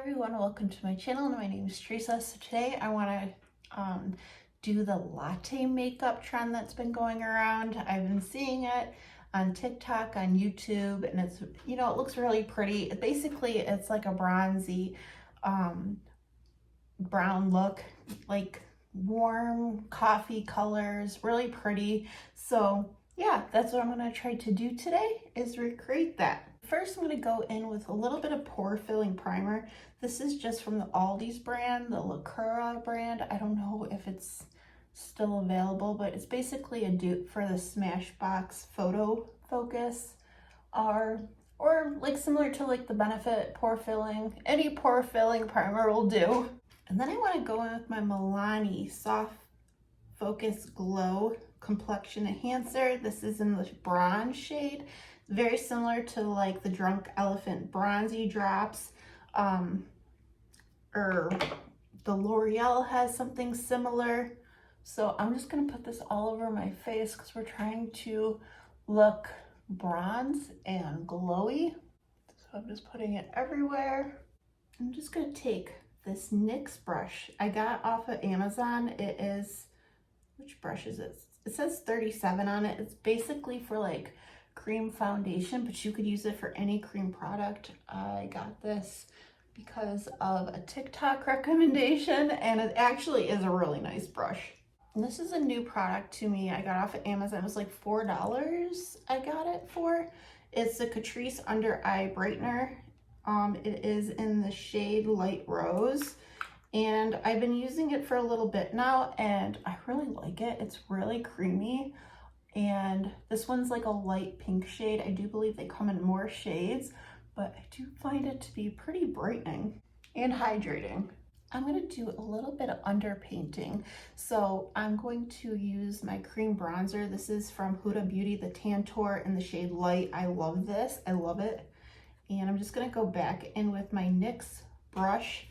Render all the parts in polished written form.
everyone, welcome to my channel. My name is Teresa. So today I want to do the latte makeup trend that's been going around. I've been seeing it on TikTok, on YouTube, and it's, it looks really pretty. Basically, it's like a bronzy brown look, like warm coffee colors, really pretty. So yeah, that's what I'm going to try to do today, is recreate that. First, I'm going to go in with a little bit of pore filling primer. This is just from the Aldi's brand, the Lacura brand. I don't know if it's still available, but it's basically a dupe for the Smashbox Photo Focus, or like similar to like the Benefit pore filling. Any pore filling primer will do. And then I want to go in with my Milani Soft Focus Glow Complexion Enhancer. This is in the bronze shade. Very similar to like the Drunk Elephant Bronzy Drops, or the L'Oreal has something similar. So I'm just gonna put this all over my face because we're trying to look bronze and glowy. So I'm just putting it everywhere. I'm just gonna take this NYX brush I got off of Amazon. It is, which brush is it? It says 37 on it. It's basically for like cream foundation, but you could use it for any cream product. I got this because of a TikTok recommendation, and it actually is a really nice brush. And this is a new product to me. I got off of Amazon. It was like $4 I got it for. It's the Catrice Under Eye Brightener. It is in the shade Light Rose, and I've been using it for a little bit now, and I really like it. It's really creamy. And this one's like a light pink shade. I do believe they come in more shades, but I do find it to be pretty brightening and hydrating. I'm going to do a little bit of underpainting. So I'm going to use my cream bronzer. This is from Huda Beauty, the Tantour in the shade Light. I love this. I love it. And I'm just going to go back in with my NYX brush,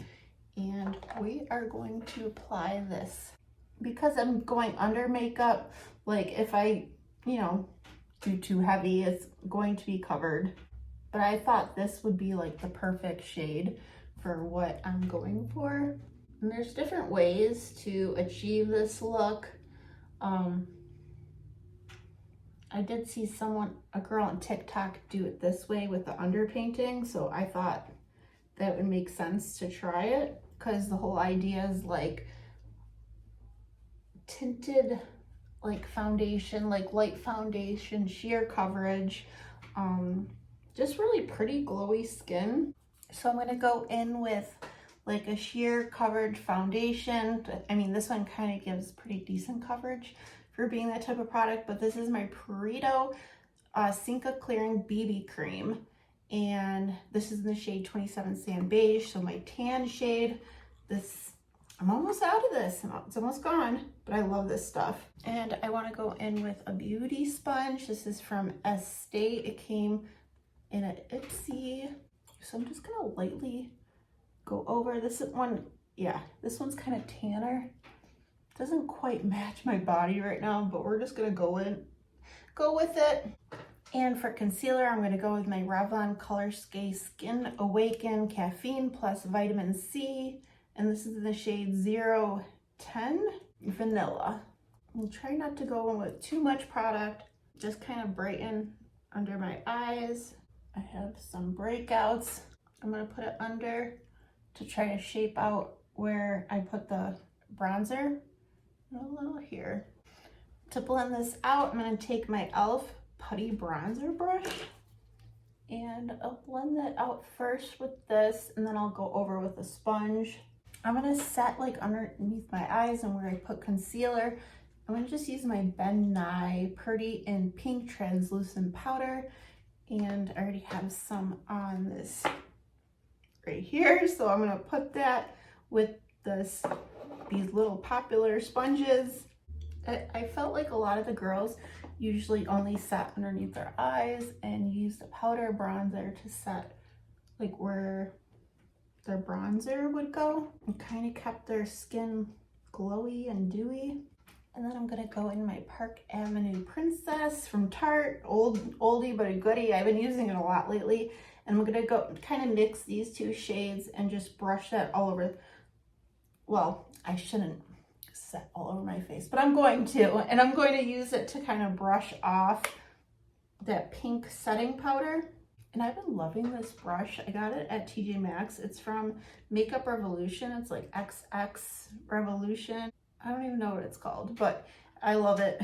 and we are going to apply this. Because I'm going under makeup, like if I do too heavy, it's going to be covered. But I thought this would be like the perfect shade for what I'm going for. And there's different ways to achieve this look. I did see a girl on TikTok do it this way with the underpainting, so I thought that would make sense to try it, because the whole idea is like tinted like foundation, like light foundation, sheer coverage, just really pretty glowy skin. So I'm going to go in with like a sheer coverage foundation. I mean, this one kind of gives pretty decent coverage for being that type of product, but this is my Purito Cinca Clearing BB Cream, and this is in the shade 27 Sand Beige, so my tan shade. I'm almost out of this. It's almost gone, but I love this stuff. And I want to go in with a beauty sponge. This is from Estate. It came in an Ipsy. So I'm just going to lightly go over this one. Yeah, this one's kind of tanner. Doesn't quite match my body right now, but we're just going to go with it. And for concealer, I'm going to go with my Revlon Colorscape Skin Awaken Caffeine Plus Vitamin C. And this is in the shade 010 Vanilla. I'll try not to go in with too much product, just kind of brighten under my eyes. I have some breakouts. I'm going to put it under to try to shape out where I put the bronzer. A little here. To blend this out, I'm going to take my e.l.f. Putty Bronzer brush, and I'll blend that out first with this, and then I'll go over with a sponge. I'm going to set like underneath my eyes and where I put concealer. I'm going to just use my Ben Nye Pretty in Pink Translucent Powder, and I already have some on this right here, so I'm going to put that with these little popular sponges. I felt like a lot of the girls usually only set underneath their eyes and use the powder bronzer to set like where their bronzer would go, and kind of kept their skin glowy and dewy. And then I'm gonna go in my Park Avenue Princess from Tarte, oldie but a goodie. I've been using it a lot lately, And I'm gonna go kind of mix these two shades and just brush that all over. Well, I shouldn't set all over my face, but I'm going to, and I'm going to use it to kind of brush off that pink setting powder. And I've been loving this brush. I got it at TJ Maxx. It's from Makeup Revolution. It's like XX Revolution. I don't even know what it's called, but I love it.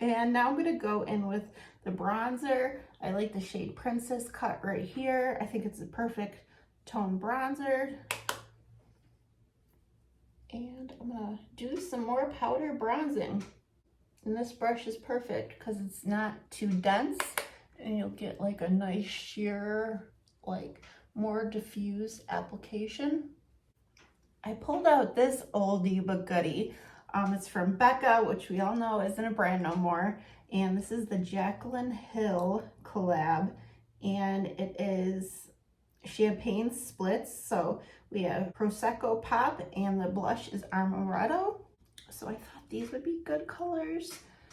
And now I'm gonna go in with the bronzer. I like the shade Princess Cut right here. I think it's a perfect tone bronzer. And I'm gonna do some more powder bronzing. And this brush is perfect because it's not too dense, and you'll get like a nice sheer, like more diffuse application. I pulled out this oldie but goodie. It's from Becca, which we all know isn't a brand no more. And this is the Jaclyn Hill collab. And it is champagne splits. So we have Prosecco Pop and the blush is Amaretto. So I thought these would be good colors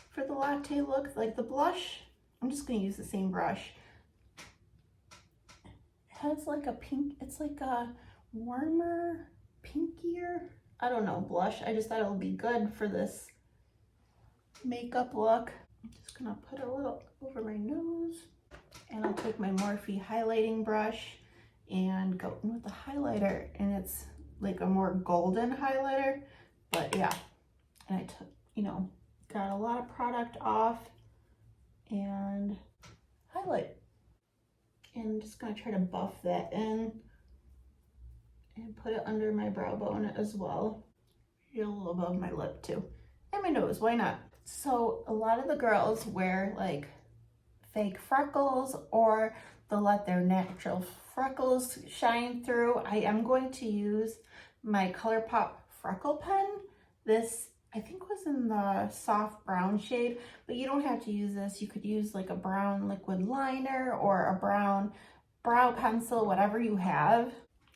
for the latte look. Like the blush, I'm just gonna use the same brush. It has like a pink, it's like a warmer, pinkier, I don't know, blush. I just thought it would be good for this makeup look. I'm just gonna put a little over my nose, and I'll take my Morphe highlighting brush and go in with the highlighter, and it's like a more golden highlighter, but yeah. And I took, you know, got a lot of product off and highlight. And I'm just gonna try to buff that in and put it under my brow bone as well. A little above my lip too. And my nose, why not? So a lot of the girls wear like fake freckles, or they'll let their natural freckles shine through. I am going to use my ColourPop freckle pen. This I think was in the soft brown shade, but you don't have to use this. You could use like a brown liquid liner or a brown brow pencil, whatever you have.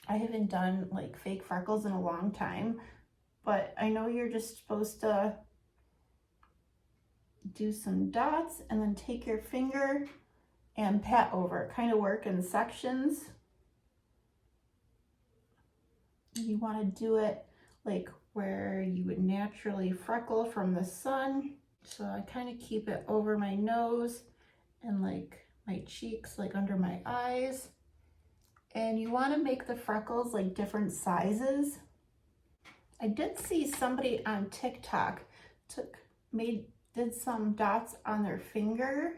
I haven't done like fake freckles in a long time, but I know you're just supposed to do some dots and then take your finger and pat over, kind of work in sections. You want to do it like where you would naturally freckle from the sun. So I kind of keep it over my nose and like my cheeks, like under my eyes. And you want to make the freckles like different sizes. I did see somebody on TikTok did some dots on their finger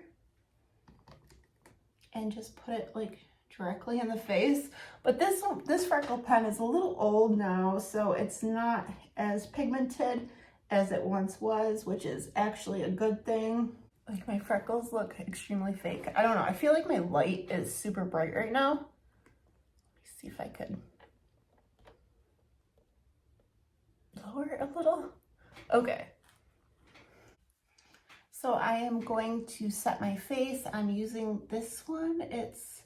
and just put it like directly in the face. But this freckle pen is a little old now, so it's not as pigmented as it once was, which is actually a good thing. Like my freckles look extremely fake. I don't know, I feel like my light is super bright right now. Let me see if I could lower it a little. Okay. So I am going to set my face. I'm using this one. It's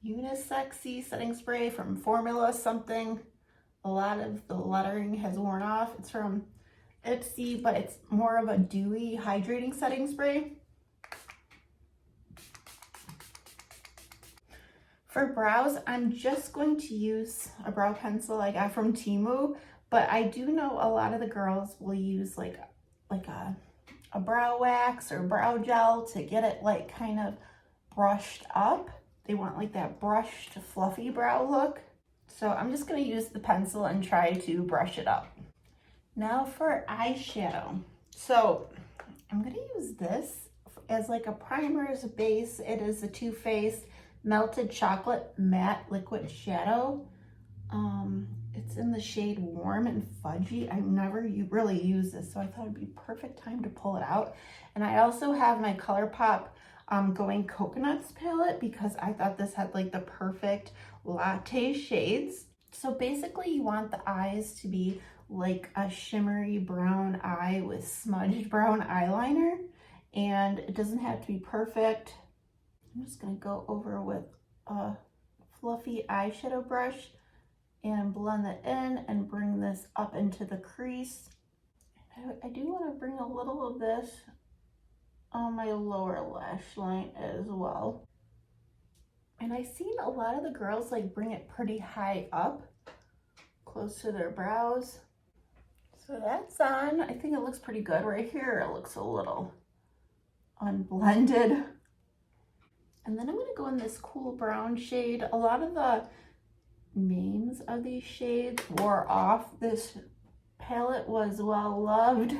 Unisexy setting spray from Formula something. A lot of the lettering has worn off. It's from Ipsy, but it's more of a dewy hydrating setting spray. For brows, I'm just going to use a brow pencil I got from Temu, but I do know a lot of the girls will use like a brow wax or brow gel to get it like kind of brushed up. They want like that brushed fluffy brow look. So I'm just going to use the pencil and try to brush it up. Now for eyeshadow. So I'm going to use this as like a primer's base. It is the Too Faced Melted Chocolate Matte Liquid Shadow. It's in the shade Warm and Fudgy. I've never really used this, so I thought it'd be perfect time to pull it out. And I also have my ColourPop Going Coconuts palette because I thought this had like the perfect latte shades. So basically you want the eyes to be like a shimmery brown eye with smudged brown eyeliner, and it doesn't have to be perfect. I'm just gonna go over with a fluffy eyeshadow brush and blend it in and bring this up into the crease. I do want to bring a little of this on my lower lash line as well. And I've seen a lot of the girls like bring it pretty high up, close to their brows. So that's on. I think it looks pretty good. Right here it looks a little unblended. And then I'm gonna go in this cool brown shade. A lot of the names of these shades wore off. This palette was well loved,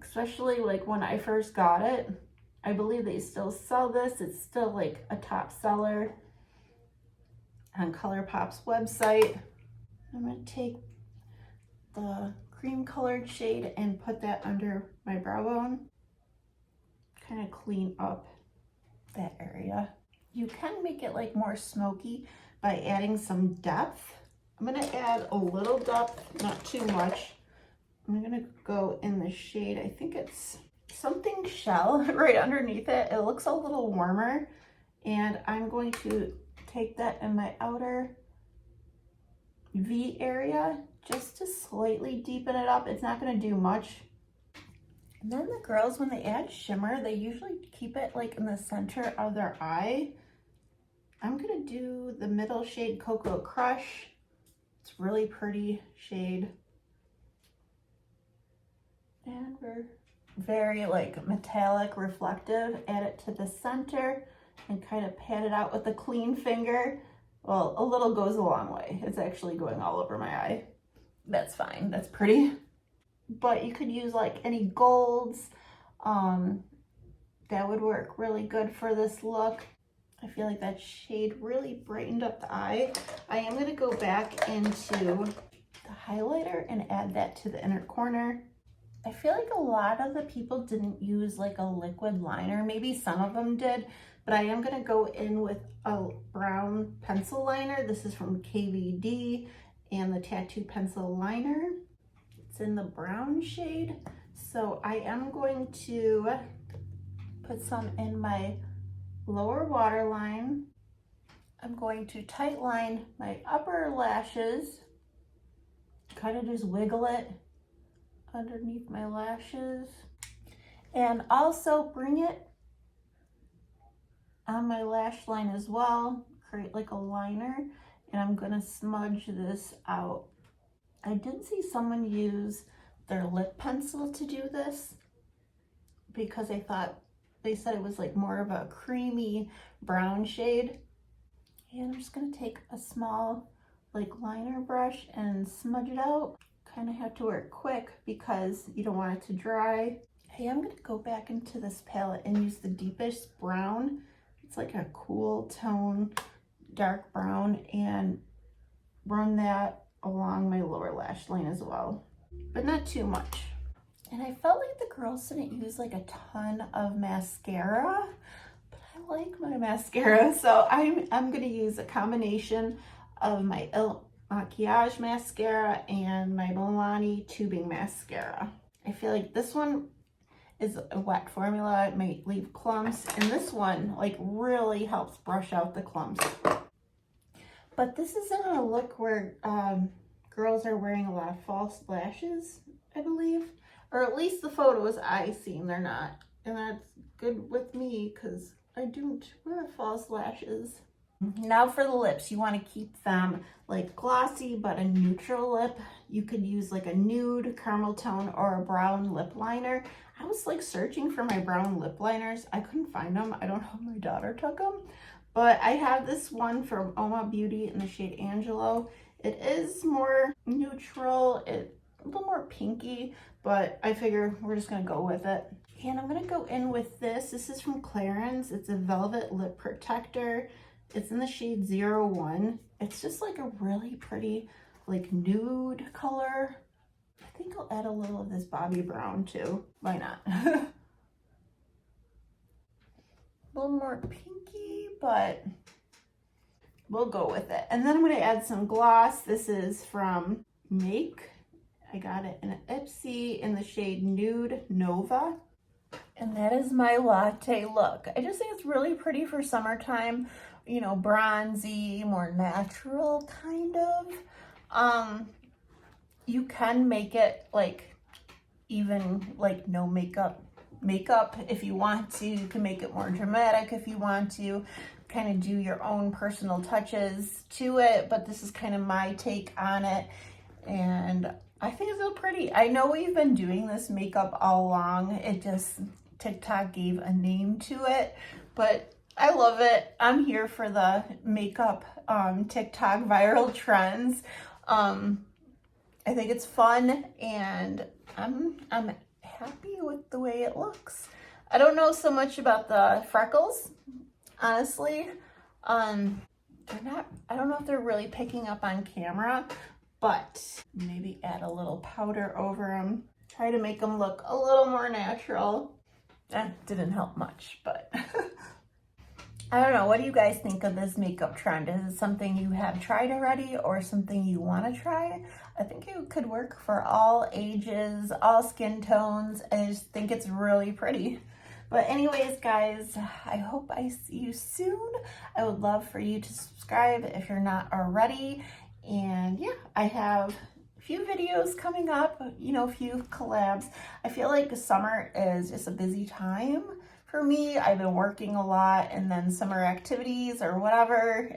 especially like when I first got it. I believe they still sell this. It's still like a top seller on ColourPop's website. I'm gonna take the cream colored shade and put that under my brow bone. Kind of clean up that area. You can make it like more smoky by adding some depth. I'm gonna add a little depth, not too much. I'm gonna go in the shade, I think it's something shell right underneath it. It looks a little warmer, and I'm going to take that in my outer V area just to slightly deepen it up. It's not gonna do much. And then the girls, when they add shimmer, they usually keep it like in the center of their eye. I'm gonna do the middle shade, Cocoa Crush. It's really pretty shade. And we're very like metallic, reflective. Add it to the center and kind of pat it out with a clean finger. Well, a little goes a long way. It's actually going all over my eye. That's fine, that's pretty. But you could use like any golds. That would work really good for this look. I feel like that shade really brightened up the eye. I am gonna go back into the highlighter and add that to the inner corner. I feel like a lot of the people didn't use like a liquid liner. Maybe some of them did, but I am gonna go in with a brown pencil liner. This is from KVD and the Tattoo Pencil Liner. It's in the brown shade. So I am going to put some in my lower waterline. I'm going to tight line my upper lashes, kind of just wiggle it underneath my lashes, and also bring it on my lash line as well, create like a liner, and I'm gonna smudge this out. I did see someone use their lip pencil to do this because they said it was like more of a creamy brown shade. And I'm just gonna take a small like liner brush and smudge it out. Kind of have to work quick because you don't want it to dry. Hey, I'm gonna go back into this palette and use the deepest brown. It's like a cool tone, dark brown, and run that along my lower lash line as well, but not too much. And I felt like the girls didn't use like a ton of mascara, but I like my mascara, so I'm gonna use a combination of my Il Makiage mascara and my Milani tubing mascara. I feel like this one is a wet formula. It might leave clumps, and this one like really helps brush out the clumps. But this isn't a look where girls are wearing a lot of false lashes, I believe. Or at least the photos I've seen, they're not. And that's good with me because I don't wear false lashes. Now for the lips, you want to keep them like glossy but a neutral lip. You could use like a nude caramel tone or a brown lip liner. I was like searching for my brown lip liners. I couldn't find them. I don't know if my daughter took them. But I have this one from Oma Beauty in the shade Angelo. It is more neutral, a little more pinky, but I figure we're just gonna go with it. And I'm gonna go in with this. This is from Clarins. It's a Velvet Lip Protector. It's in the shade 01. It's just like a really pretty like nude color. I think I'll add a little of this Bobbi Brown too. Why not? A little more pinky, but we'll go with it. And then I'm gonna add some gloss. This is from Make. I got it in an Ipsy in the shade Nude Nova. And that is my latte look. I just think it's really pretty for summertime, you know, bronzy, more natural kind of. You can make it like even like no makeup if you want to. You can make it more dramatic if you want to. kind of do your own personal touches to it, but this is kind of my take on it, and I think it's so pretty. I know we've been doing this makeup all along. It just, TikTok gave a name to it, but I love it. I'm here for the makeup TikTok viral trends. I think it's fun, and I'm happy with the way it looks. I don't know so much about the freckles, honestly. They're not, I don't know if they're really picking up on camera, but maybe add a little powder over them. Try to make them look a little more natural. That didn't help much, but I don't know. What do you guys think of this makeup trend? Is it something you have tried already or something you want to try? I think it could work for all ages, all skin tones. I just think it's really pretty. But anyways, guys, I hope I see you soon. I would love for you to subscribe if you're not already. And yeah, I have a few videos coming up, you know, a few collabs. I feel like summer is just a busy time for me. I've been working a lot, and then summer activities or whatever.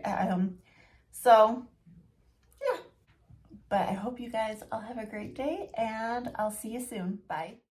So yeah, but I hope you guys all have a great day, and I'll see you soon. Bye.